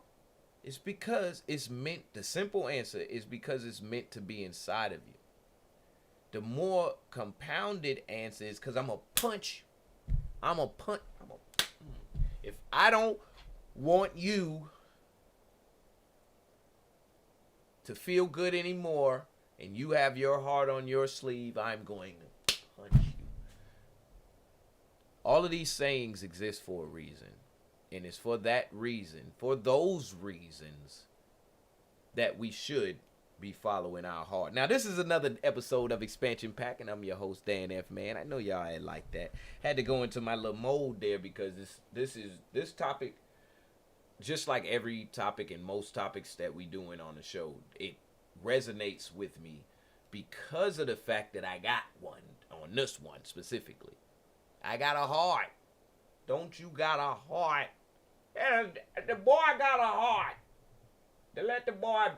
it's because it's meant, the simple answer is because it's meant to be inside of you. The more compounded answer is because I'm going to punch. If I don't want you to feel good anymore and you have your heart on your sleeve, I'm going to punch you. All of these sayings exist for a reason. And it's for that reason, for those reasons, that we should be following our heart. Now, this is another episode of Expansion Pack, and I'm your host, Dan F. Man. I know y'all ain't like that. Had to go into my little mode there because this topic, just like every topic and most topics that we doing on the show, it resonates with me because of the fact that I got one on this one specifically. I got a heart. Don't you got a heart? And the boy got a heart. Let the boy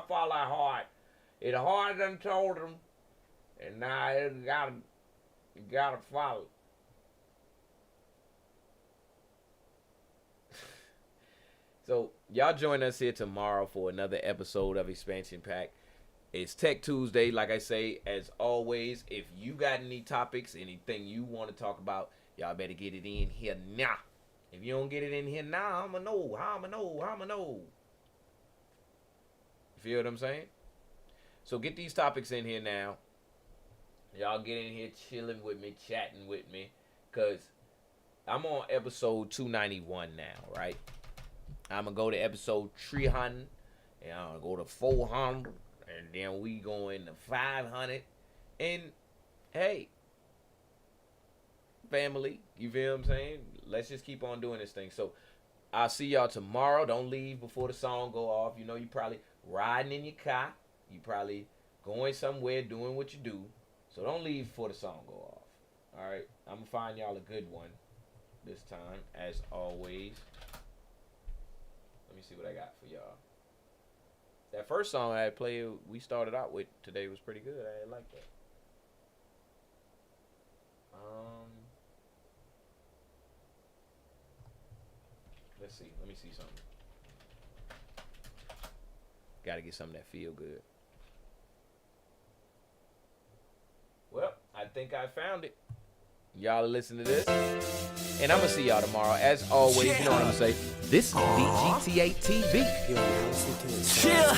follow a heart. His heart done told him, and now it gotta follow. So y'all join us here tomorrow for another episode of Expansion Pack. It's Tech Tuesday. Like I say, as always, if you got any topics, anything you want to talk about, y'all better get it in here now. If you don't get it in here now, I'ma know. I'ma know. You feel what I'm saying? So get these topics in here now. Y'all get in here chilling with me, chatting with me. Because I'm on episode 291 now, right? I'm going to go to episode 300. And I'm going to go to 400. And then we go into 500. And, hey, family, you feel what I'm saying? Let's just keep on doing this thing. So, I'll see y'all tomorrow. Don't leave before the song go off. You know, you probably riding in your car. You probably going somewhere, doing what you do. So, don't leave before the song go off. All right? I'm going to find y'all a good one this time, as always. Let me see what I got for y'all. That first song I had played, we started out with today was pretty good. I like that. Let's see. Let me see something. Gotta get something that feel good. Well, I think I found it. Y'all listen to this. And I'm going to see y'all tomorrow. As always, you know what I'm going to say. This is BGTA TV. Chill.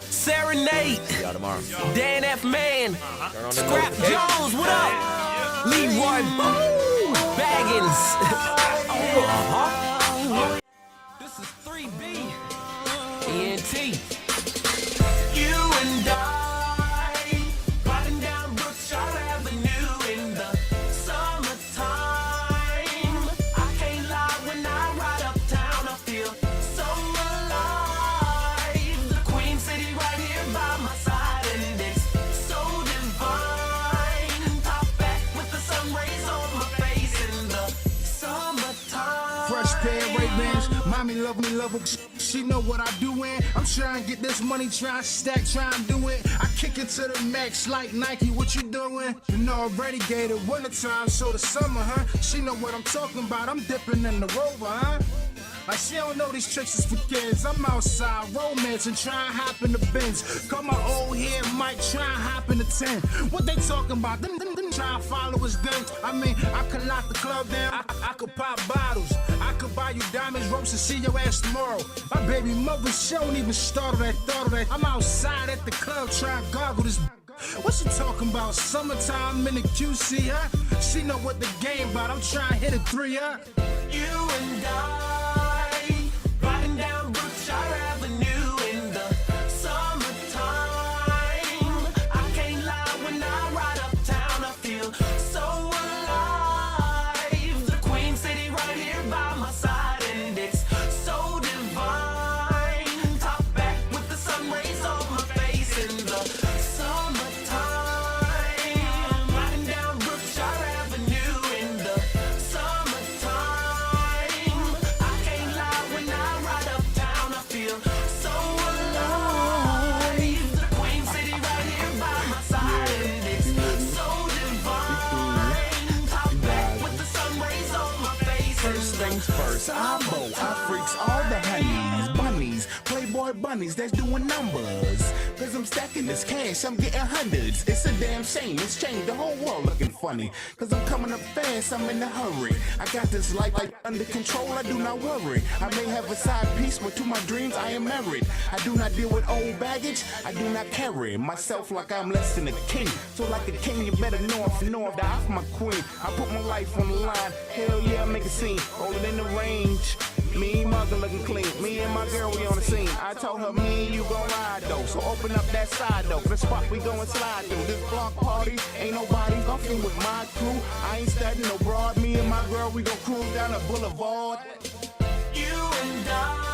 Serenade. See y'all tomorrow. Dan F. Man. Turn on the Scrap Jones, what up? Leroy Baggins. This is 3B. ENT. You and I, riding down Brookshire Avenue in the summertime. I can't lie, when I ride uptown, I feel so alive. The Queen City right here by my side, and it's so divine. Top back with the sun rays on my face in the summertime. Fresh pair of Ray-Bans, mommy love me, love her. She know what I doin'. I'm trying to get this money, trying to stack, trying to do it. I kick it to the max like Nike, what you doing? You know already gave it wintertime, so the summer, huh? She know what I'm talking about, I'm dipping in the Rover, huh? Like she don't know these tricks is for kids. I'm outside romancing, trying to hop in the Benz. Call my old head Mike, trying to hop in the 10. What they talking about? Them trying to follow us then. I mean, I could lock the club down, I could pop bottles, I could buy you diamonds, ropes, and see your ass tomorrow. My baby mother, she don't even start of that, thought of that. I'm outside at the club trying to gargle this. What she talking about? Summertime in the QC, huh? She know what the game about. I'm trying to hit a 3, huh? You and I, riding down Brookshire Avenue in the summertime. I can't lie, when I ride uptown, I feel so alive. The Queen City right here by my side, and it's so divine. Top back with the sun rays on my face in the summertime. Riding down Brookshire Avenue in the summertime. I can't lie, when I ride uptown, I feel so alive. The Queen City right here by my side, and it's so divine. Top back with the sun rays on my face. First things first, I freaks all the honeys, bunnies, playboy bunnies that's doing numbers. Cause I'm stacking this cash, I'm getting hundreds. It's a damn shame, it's changed the whole world looking funny. Cause I'm coming up fast, I'm in a hurry. I got this life like under control, I do not worry. I may have a side piece, but to my dreams I am married. I do not deal with old baggage, I do not carry myself like I'm less than a king. So like a king, you better know if die for my queen. I put my life on the line, hell yeah, make a scene. Rolling in the range, me and mother looking clean. Me and my girl, we on the scene. I told her, me and you gon' ride though. So open up that side though, the spot we gon' slide through. This block party, ain't nobody fucking with my crew. I ain't studying no broad, me and my girl, we gon' cruise down the boulevard. You and I.